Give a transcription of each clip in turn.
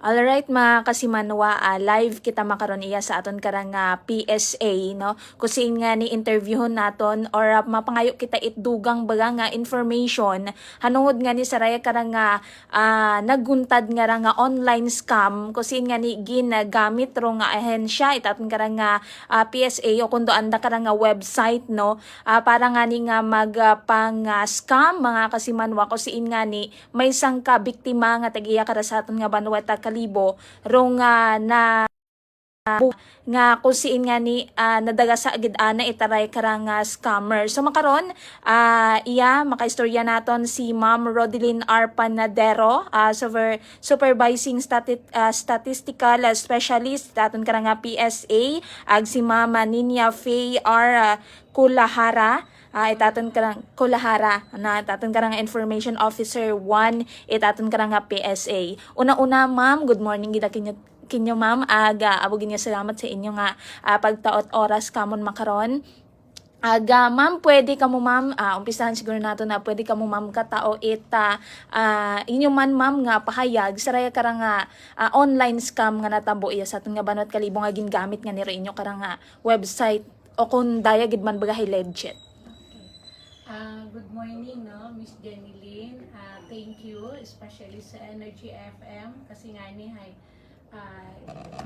Alright mga kasimanwa, live kita makaron iya sa aton karang PSA no. Kusin nga ni interviewon naton or mapangayo kita itdugang baga nga information hanungod nga ni saraya karang naguntad nga nga online scam kusin nga ni ginagamit ro nga ahensya itaton karang PSA o kundo anda karang website no. Para nga ni nga pang scam mga kasimanwa kusin nga ni may sangka biktima nga tagiya kara sa aton nga banwa kalibo rong nga kung siin nga ni nadaga sa agid ana itaray karang scammer. So makaron iya makaistorya naton si Ma'am Rodeline R. Panadero, supervising statistical specialist daton karang PSA ag si Ma'am Ninya Faye R. Kulahara. Itaton karang Kulahara na itaton karang information officer 1 itaton karang PSA. Una-una ma'am, good morning gid kinyo ma'am, abugin nga salamat sa inyo nga pagtaot oras kamon makaron. Ma'am, pwede ka mo ma'am, umpisahan siguro nato na pwede ka mo ma'am katao inyo man ma'am nga pahayag saraya karang online scam nga natabo iya sa aton nga banwat kalibo nga gingamit nga niro inyo karang website o kung daya gid man bagahay legit. Good morning, no, Miss Jenilyn. Thank you, especially sa Energy FM kasi nga ni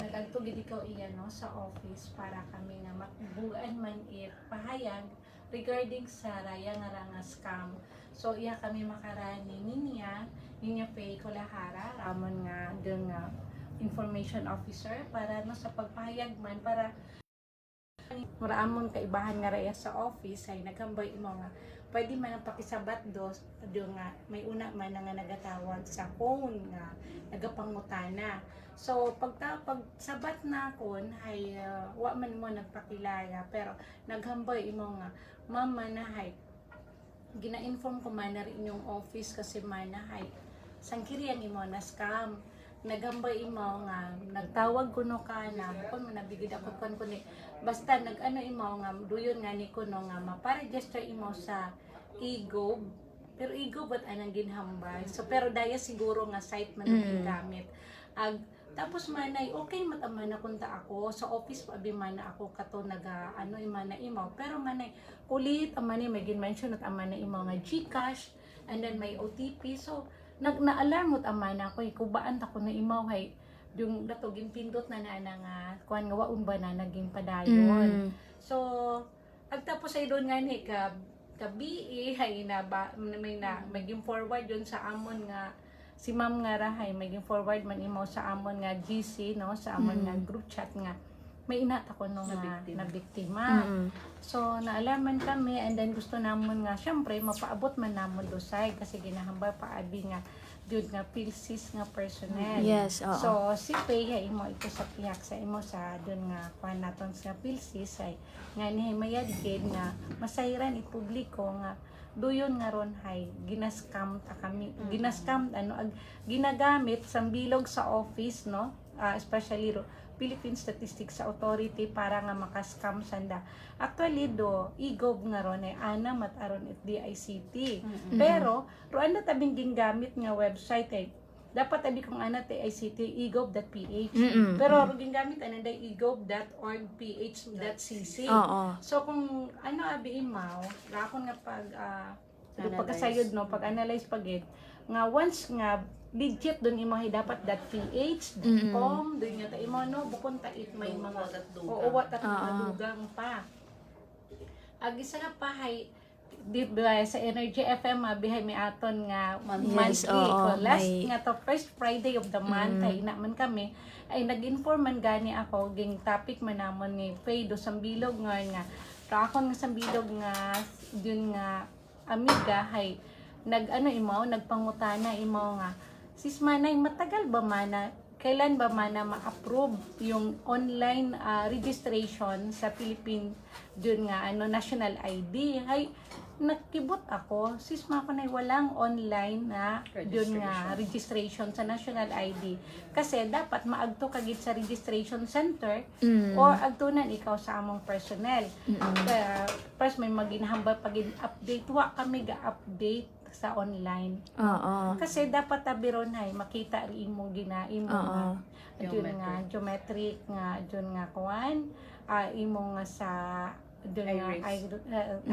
nagagto gid ikaw iya no sa office para kami nga makbuan man pahayag regarding sa raya nga scam. So iya kami makarani ninya Faye Kulahara ramon nga deng information officer para no sa pagpahayag man para maramon kaibahan nga raya sa office ay naghambay imo nga pwede man ang pakisabat do nga may una man nga nagatawag sa phone nga nagapangutana. So pagsabat na kon ay wa man mo nagpakilala pero naghambay imo nga mama na gina-inform ko man na inyong office kasi man na sangkirian imo na scam. Nagambay imo nga nagtawag kuno ka na kun nabigid ako kun basta nag-ano imo nga duyon nga ni kuno nga mapa-register imo sa eGov pero eGov at anang ginhambay so pero daya siguro nga site man gamit tapos manay okay mataman na kunta ako sa office pa abi man ako kato ano imana imo pero manay kulit amani may gin-mention at amana imo nga GCash and then may OTP so nag-na-alarm mo tama na ako kubaan ta ko na imaw yung dato ginpindot na nga kuan nga waon ba na naging padayon. So agtapos ay doon nga ni ka BE may gin forward yon sa amon nga si ma'am nga rahay may gin forward man imaw sa amon nga GC no sa amon nga group chat nga may inat ako nung na biktima. So naalaman kami and then gusto namon nga syempre mapaabot man namon dosay kasi ginahambal pa abi nga jud nga PhilSys nga personnel. Yes, oo. So si Pay imo ito sa piyak sa imo sa dun nga kuan naton sa PhilSys nga ni mayad gid nga masayran ipubliko nga duyon nga ron ginascam ta kami ginascam ginagamit sa bilog sa office no especially Philippine Statistics Authority para nga makascam sanda. Actually eGov nga ron ana mataron it DICT. Pero roan na tabing gingamit nga website dapat abi kung ana ICT egov.ph. Pero gingamit ana day egov.org.ph.cc. So kung ano abi imaw, rakon nga pagkasayod no pag-analyze pagid nga once nga legit dun imo dapat .ph com dun nga ta imo no bukon ta may mga wa ta dugang pa ag isa nga pa sa Energy FM bihay mi aton nga monthly last nga to first Friday of the month naman kami ay nag-inform man gani ako ging topic man namon ni Faye do sambilog nga rakon nga sambilog nga dun nga amiga nagpangutana imo nga sis manay matagal ba mana kailan ba mana ma-approve yung online registration sa Philippine dun nga national ID nakibot ako sis makanay walang online na dun nga registration sa national ID kasi dapat maagto kagid sa registration center or agtunan ikaw sa among personnel first may maginhambal pagin update wa kami ga update sa online. Oo. Kasi dapat tabiron hay makita ri imo ginaimo nga yun nga geometric nga jud nga kuan imo nga sa dun nga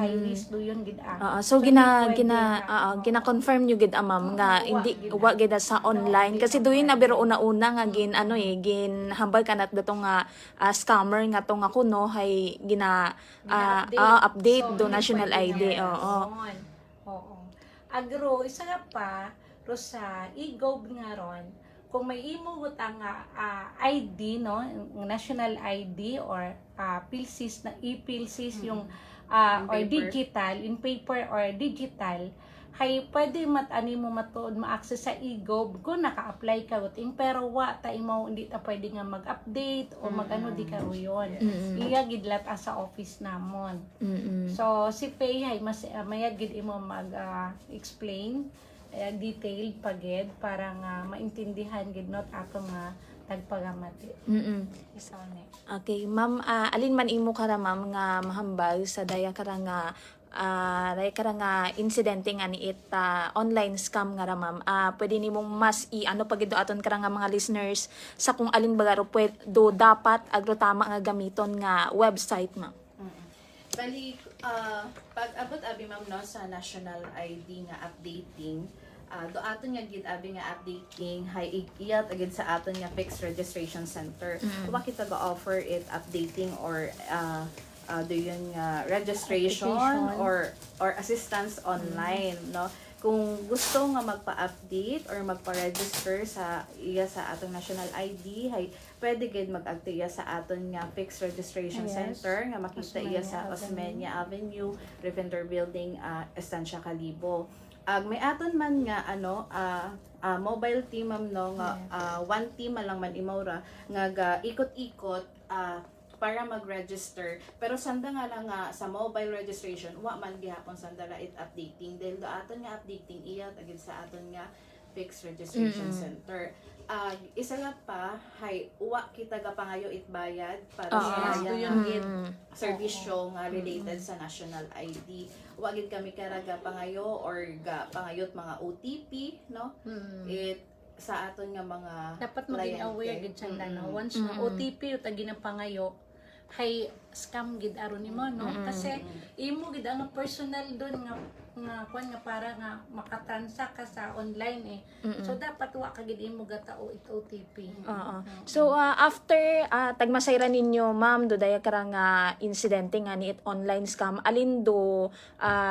iris do yun gid So hindi pwede ka- gina-confirm nyo gid ma'am nga hindi wa gid sa online kasi doon na biro una-una nga gin gin hambal kanat dato nga scammer nga to nga kuno hay update So, do hindi national pwede ID. nga Oo. ganon. Oo. Agro, isa nga pa, ro sa e-gov nga ron, kung may imo butang ID, no, national ID or PILSIS na e-PILSIS yung or paper. digital, in paper or digital, hay pwede matani mo matuod ma-access sa e-gov kung naka-apply ka uting pero wa ta imo hindi ta pwede nga mag-update o magano di ka ro yun. Iya gidlat sa office namon. So si Pay hay mas mayag gid imo mag-explain detailed pagid para nga maintindihan gid not ato nga tagpagamati. Isaw ni. Okay, ma'am, alin man imo kara ma'am nga mahambal sa daya kara nga insidente nga niit online scam nga ra ma'am. Pwede nimong mas ano pagid do aton kara nga mga listeners sa kung alin baga ro do dapat agro tama nga gamiton nga website ma'am. Bali, pag abot abi ma'am no sa national ID nga updating, do aton nga gid abi nga updating hay iyat agad sa aton nga fixed registration center. Kung kita ga offer it updating or do yun nga registration or assistance online no. Kung gusto nga magpa-update or magpa-register sa atong national ID hay pwede gid mag-agto iya sa aton nga fixed registration center nga makita iya sa Osmeña Avenue, Revender Building, Estancia Calibo. May aton man nga mobile team ma'am no nga one team lang man imawra nga ga ikot-ikot para mag-register pero sanda nga lang nga sa mobile registration wa man gihapon sanda la it updating dahil do aton nga updating iya agad sa aton nga fixed registration center. Isa nga pa hay wa kita ga pangayo itbayad para sa serbisyo nga related sa national ID. Wa gid kami karaga pangayo or ga pangayot mga OTP no. It sa aton nga mga Dapat maging aware gid sanda no. Once na OTP ug tagi na pangayo hay scam gid aron nimo no kasi imo gid ang personal don nga kuan nga para nga makatransact ka sa online so dapat wa ka gid imo gatao it OTP. So after tagmasayran ninyo ma'am do daya karang insidente nga ni it online scam alin do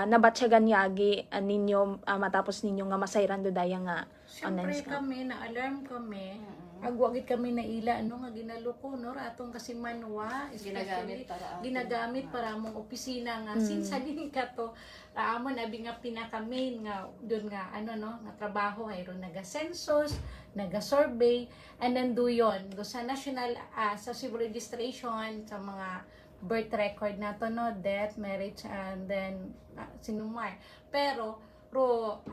nabatsyagan yagi ninyo matapos ninyo nga masayran do daya nga online Siyempre scam. kami na alarm kami agwagit kami na ila ano nga ginaloko no atong kasi manwa especially ginagamit para mong opisina nga since din ka to amon abi nga pinaka main nga doon nga ano no nga trabaho hayron naga census naga survey and then do yon do sa national sa civil registration sa mga birth record nato no death marriage and then sinumay pero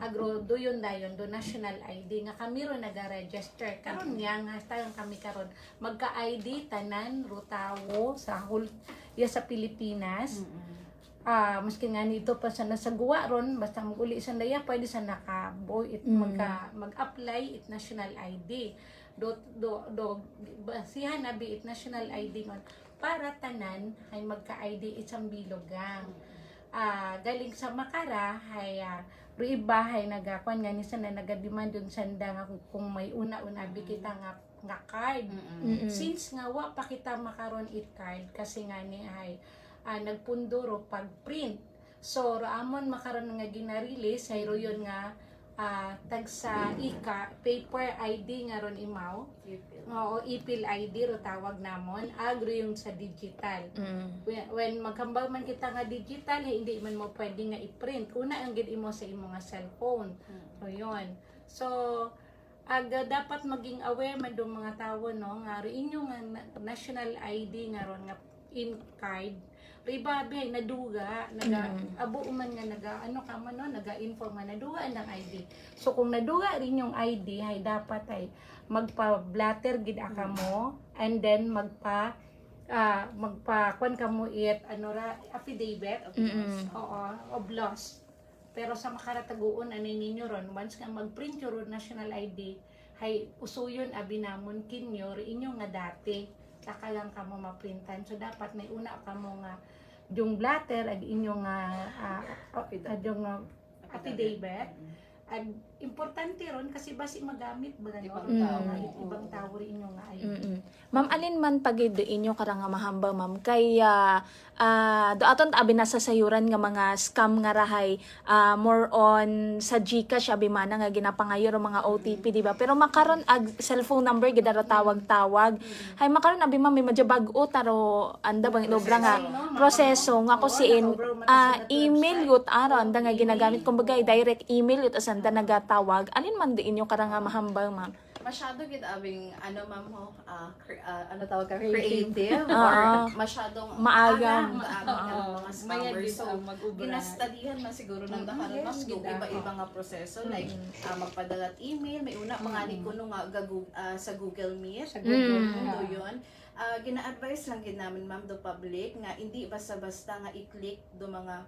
agro do yun dayon do national ID nga kami ro naga-register karon nga tayo kami karon magka-ID tanan ro tawo sa sa Pilipinas. Maski nga nito pa sa nasagwa ron basta maguli sa daya pwede sa mag-apply it national ID do basihan abi it national ID man para tanan ay magka-ID isang bilogang. Galing sa Makara hay iba hay nagakuan nga ni sana nagademand dun sanda nga kung may una-una bi kita nga card. Since nga wa pa kita makaron it card kasi nga ni hay nagpunduro pag print. So raamon makaron nga gina-release hay ro yun nga tag sa paper ID nga ron imaw. Oo, ipil ID ro tawag namon, agro yung sa digital. When maghambal man kita nga digital, hindi man mo pwede nga i-print. Una ang gid imo sa imo nga cellphone. So yun. So dapat maging aware man do mga tawo no nga ro inyo nga national ID nga ron nga in card. Iba bihay naduga abo man nga naga-inform nga naduga ang ID. So kung naduga rin yung ID hay dapat ay magpa-blatter gid aka mo and then magpa-kuan ka mo it affidavit of loss Pero sa makarataguon anay ninyo ron, once nga mag-print your national ID, hay usuyon abi namon kinyo inyo nga dati saka lang kamo maprintan. So dapat may una kamo nga yung blatter ag inyo nga yung affidavit. At importante ron kasi basi magamit ba Ibang gano'n? tao. Ibang tao rin inyo nga ID. Ma'am, alin man pagid inyo karang nga mahamba, ma'am, kay do aton abi nasa sayuran nga mga scam nga rahay, more on sa GCash abi mana nga ginapangayo ro mga OTP, di ba? Pero makaron ag cellphone number gid ro tawag-tawag. Hay makaron abi ma'am may medyo bag-o taro anda bang inobra nga proseso nga ko siin email yut aron anda nga ginagamit kumbaga direct email yut asanda nagatawag. Alin man di inyo karang nga mahamba, ma'am? Masyado gid abing ano ma'am ho, ano tawag ka, creative Oo. or masyadong Maagang. ang mga scammers. So, mag-ubra. ginastadihan man siguro ng dakaran ma'am, Yes, yung gid iba-iba nga proseso like magpadalat email, may una mga ni kuno nga sa Google Meet, Sa Google. do yun. Gina-advise lang gid namin ma'am do public nga hindi basta-basta nga i-click do mga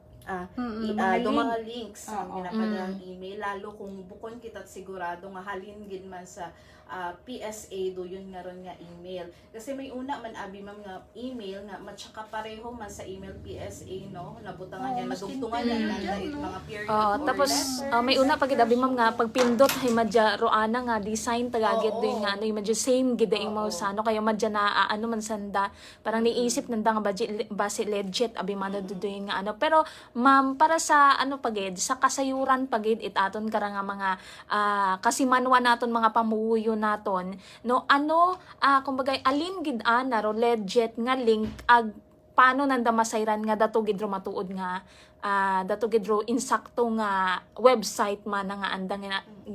do mga links sa Oo. ginapadalang email lalo kung bukon kita sigurado nga halin gid man sa PSA do yun nga ron nga email kasi may una man abi ma'am nga email nga matsaka pareho man sa email PSA no nabutangan yan nadugtungan yan ng mga period Oh, or tapos letter. may una pagid abi ma'am nga pagpindot hay madya roana nga design tagagid Oo. do nga ano madya same gid ang mo Oo. sa ano kaya madya na ano man sanda parang niisip nanda nga base legit abi man do nga ano pero ma'am para sa ano pagid sa kasayuran pagid itaton kara nga mga kasimanwa naton mga pamuyo naton no ano kumbaga alin gid ana ro legit nga link ag paano nanda masayran nga dato gid ro matuod nga dato gid ro insakto nga website man nga andang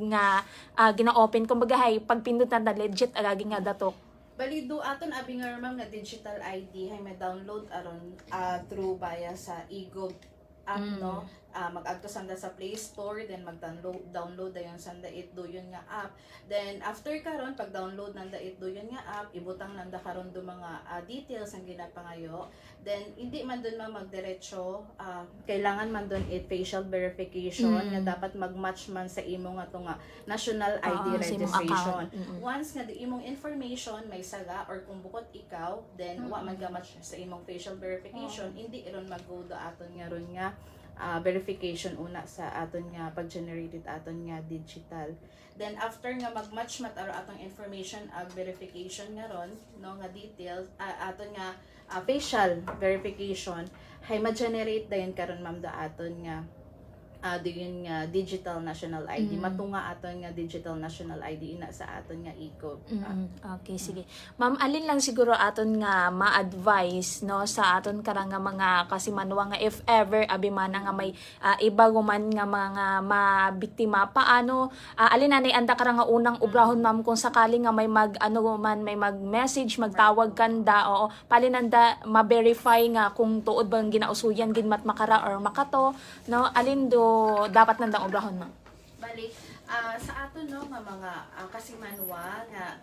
nga gina-open kumbaga hay pagpindutan na legit agagi nga dato. Balido aton abi nga ma'am nga digital ID hay may download aron through via sa eGov app no. Mag-adto sanda sa Play Store then mag-download dayon sanda it do yun nga app. Then after karon pag download nanda it do yun nga app ibutang nanda karon do mga details ang ginapangayo. Then hindi man dun magdiretso kailangan man dun it facial verification nga dapat mag-match man sa imo nga to nga national ID sa imong registration. account. Once nga di imong information may saga or kung bukod ikaw then wa man ga-match sa imong facial verification hindi iron mag-go do aton nga ron nga verification una sa aton nga pag-generated aton nga digital. Then after nga mag-match mat aro atong information ag verification nga ron no nga details aton nga facial verification hay ma-generate dayon karon ma'am do aton nga do yun nga digital national ID matunga aton nga digital national ID ina sa aton nga eGov. Okay, sige. Ma'am, alin lang siguro aton nga ma-advise no sa aton karang nga mga kasimanwa nga if ever abi man nga may iba guman nga mga mabiktima paano alin na anda karang nga unang ubrahon ma'am kung sakali nga may may mag-message magtawag kanda oo palinanda ma-verify nga kung tuod bang ginausuyan gid mat makara or makato no alin do dapat nandang ubrahon ma'am. Balik sa aton no nga mga kasimanwa nga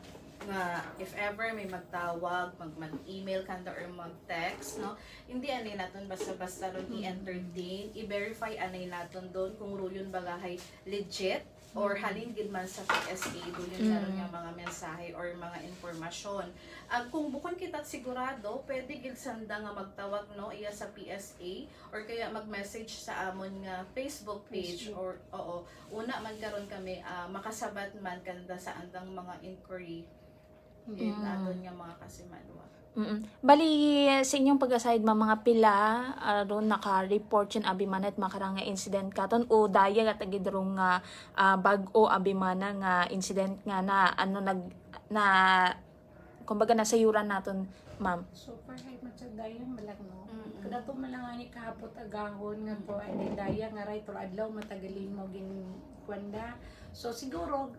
if ever may magtawag, mag-email kanda or mag-text no, hindi anay naton basta-basta ron i-entertain, i-verify anay naton doon kung ruyon bagahay legit or halin gid man sa PSA doon nga ron nga mga mensahe or mga impormasyon. Kung bukon kita sigurado, pwede gid sanda nga magtawag no iya sa PSA or kaya mag-message sa amon nga Facebook page or una man karon kami makasabat man kanda sa andang mga inquiry gid aton nga mga kasimanwa. Bali sa inyong pag-aside mga pila aron naka-report yun abi manet makarang nga incident katon o daya nga tagidrong nga bag-o abi mana nga incident nga na ano na kumbaga nasayuran naton ma'am. Super high man sa daya malang no. Kada to malang ani kahapot agahon nga po ani daya nga right or adlaw matagalin mo gin kwanda. So siguro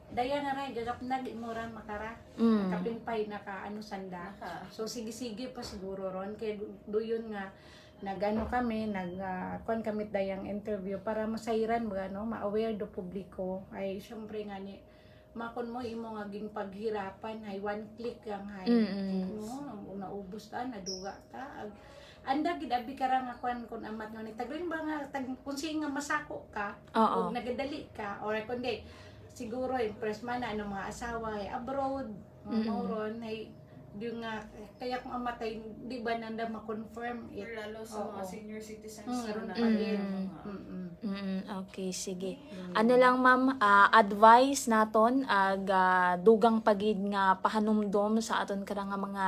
daya nga ray gagap nag-imura makara kapimpay naka ano sanda. So sige pa siguro ron kay duyon nga nagano kami kuan kami dayang interview para masayran ba no ma-aware do publiko ay syempre nga ni makon mo imo nga ging paghirapan ay one click lang hay no naubos ta naduga ta anda gid abi kara nga kwan kun amat no ni tagrin ba nga tag kun nga masako ka Oo. ug nagadali ka or kundi siguro impress man na ano mga asawa ay abroad mga mauron ay yung nga kaya kung amatay di ba nanda ma-confirm it. Lalo sa mga Oo. senior citizens Ron na pa din. Okay, sige. Ano lang ma'am, advice naton ag dugang pagid nga pahanumdom sa aton kara nga mga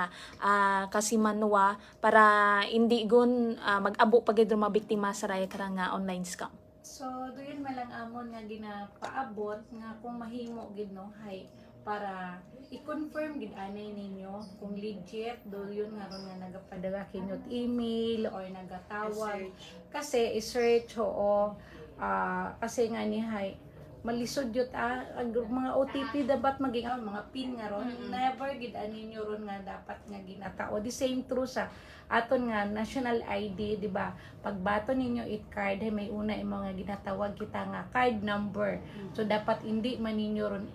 kasimanwa para hindi gun mag-abo pagid ro mabiktima sa raya kara nga online scam. So, doon malang amon nga ginapaabot nga kung mahimo gid no hay para i-confirm gid anay ninyo kung legit do yun nga ron nga nagapadala kinyot email or nagatawag kasi i-search oo kasi nga ni hay malisod yut ang mga OTP dapat maging mga pin nga ron never gid aninyo ron nga dapat nga ginatao the same true sa aton nga national ID di ba pagbato ninyo it card hay may una imo nga ginatawag kita nga card number so dapat hindi man ninyo ron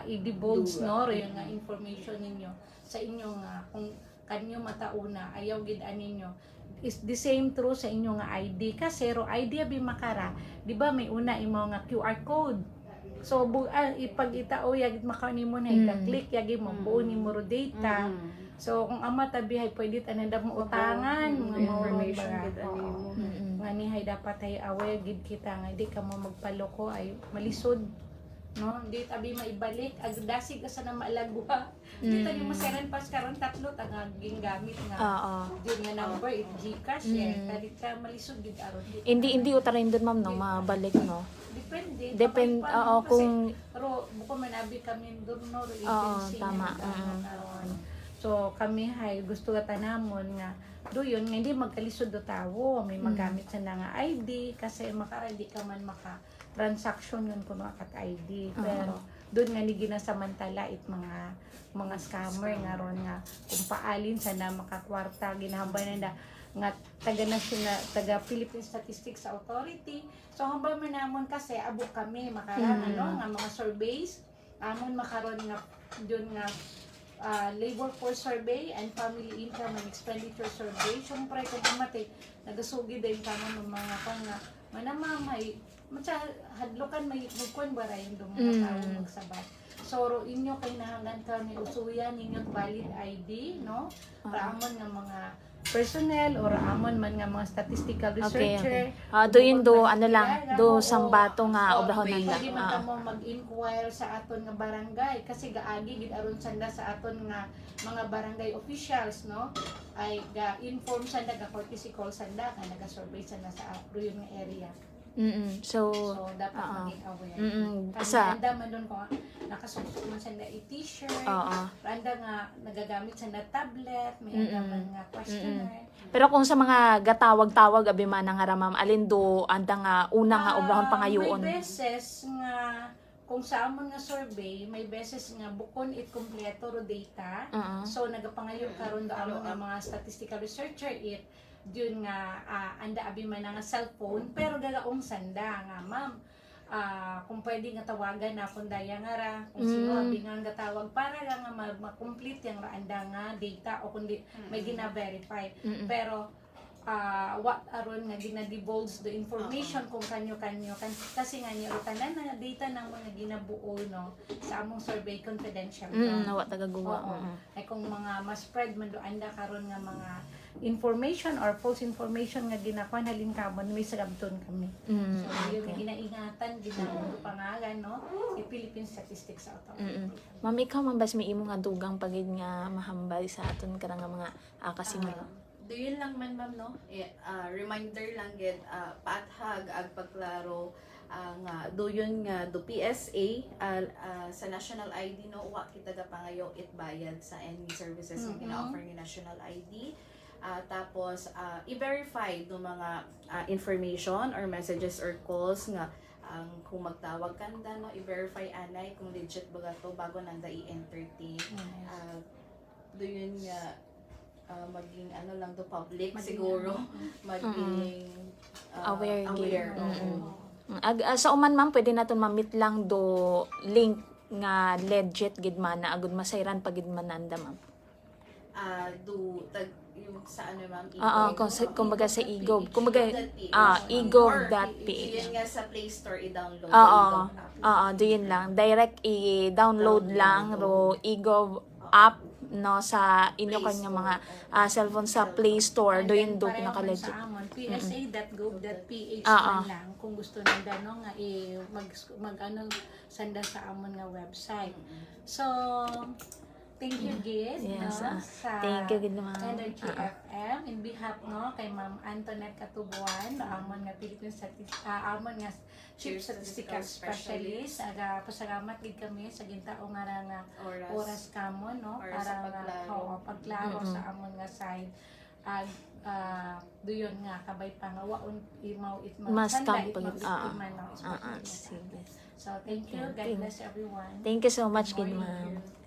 i-divulge no ro yung nga information ninyo sa inyo nga kung kanyo matauna ayaw gid aninyo is the same true sa inyo nga ID kasi ro ID abi makara di ba may una imo nga QR code so ipag itao yagit makanimo na ika-click yagi mo buo nimo ro data so kung ama tabi hay pwede tananda mo utangan mga information gid animo animo. nga ni hay dapat ay aware gid kita nga di ka mo magpaloko ay malisod no di tabi maibalik ag dasig ka sa na maalagwa di tani maseran pas karon tatlo tanga gingamit nga Oo. di nga number it Gcash kadit ka malisod gid aron Hindi utarin doon ma'am no, mabalik no. depende oo kung pero buko manabi kami doon no Oo, agency tama. karon so kami hay gusto ka tanamon nga do yun nga hindi magkalisod do tawo may magamit sa nga ID kasi makara di ka man maka transaction yun kung kat ID pero doon nga ni ginasamantala it mga scammer nga ron nga kung paalin sa na makakwarta ginahambay na nga taga Philippine Statistics Authority so hambay man namon kasi abo kami makaran ano nga mga surveys amon makaron nga doon nga labor force survey and family income and expenditure survey syempre kung amatay nagasugid din kamo ng mga kung nga manamamay matsa hadlokan may mugkon bara yung mga tao magsabat so ro inyo kay nahangan ka ni usuyan ninyong valid ID no raamon nga mga personnel or amon man nga mga statistical researcher do yun do ano lang do sambato nga obrahon nanda. pwede man kamo mag-inquire sa aton nga barangay kasi gaagi gid aron sanda sa aton nga mga barangay officials no ay ga-inform sanda ga courtesy call sanda nga naga-survey sanda sa yun nga area. So dapat maging aware. Kasi Randa man doon ko nakasuksok man sanda i-t-shirt. Randa nga nagagamit sanda tablet, may agaman nga questionnaire. pero kung sa mga gatawag-tawag abi man nga ramam alin do anda nga una nga obrahon pangayoon. May beses nga kung sa amon nga survey, may beses nga bukon it kompleto ro data. So nagapangayon karon do amon nga mga statistical researcher it yun nga anda abi man nga cellphone pero gagaong sanda nga ma'am kung pwede nga tawagan na kung daya nga ra kung sino abi nga gatawag para nga ma-complete yung anda nga data o kundi may gina-verify pero what aron nga gina-divulge the information kung kanyo-kanyo kasi nga niya tanan na data ng mga ginabuo no sa among survey confidential Wa tagaguwa. ay kung mga ma-spread man do anda karon nga mga information or false information nga ginakuan halin kamon may sagabton kami so yun nga ginaingatan ginaulo pangalan no i Philippine Statistics Authority. Ma'am ikaw man bas may imo nga dugang pagid nga mahambal sa aton kara nga mga kasimano. Do yun lang man ma'am no reminder lang gid paathag ag pagklaro nga do yun nga do PSA sa national ID no wa kita gapangayo it bayad sa any services nga gina-offer ni national ID. Tapos i-verify do mga information or messages or calls nga kung magtawag kanda no i-verify anay kung legit ba to bago nanda i-entertain. Do yun nga maging ano lang do public siguro maging aware. oo. Sa uman ma'am pwede naton mamit lang do link nga legit gid man na agud masayran pagid man nanda ma'am. Do yung sa ano ma'am, kumbaga sa Egov. Kumbaga, Egov.ph. Egov.ph. Yun nga sa Play Store, i-download Oo. yung Egov app. Doon lang. Direct i-download lang ro Egov app no sa inyo Play kanya Store, mga oo. cellphone sa Play Store. And Doon then, do pareho man pinaka-legit. sa amon, psa.gov.ph Oo. man lang kung gusto nang gano'n nga mag ano sanda sa amon nga website. So, thank you Gid Yes, no, sa thank you, Gid, ma'am. Energy FM in behalf no kay Ma'am Antoinette Katubuan, amon nga Philippine amon nga Chief Statistical Specialist. Pasalamat gid kami sa gintao nga nga oras kamo no Para sa para paglaro sa amon nga side ag duyon nga kabay pangawaon imaw Mas sanda kampag- iman no sige. so thank you, God bless everyone. Thank you so much, Gid, Morning. ma'am.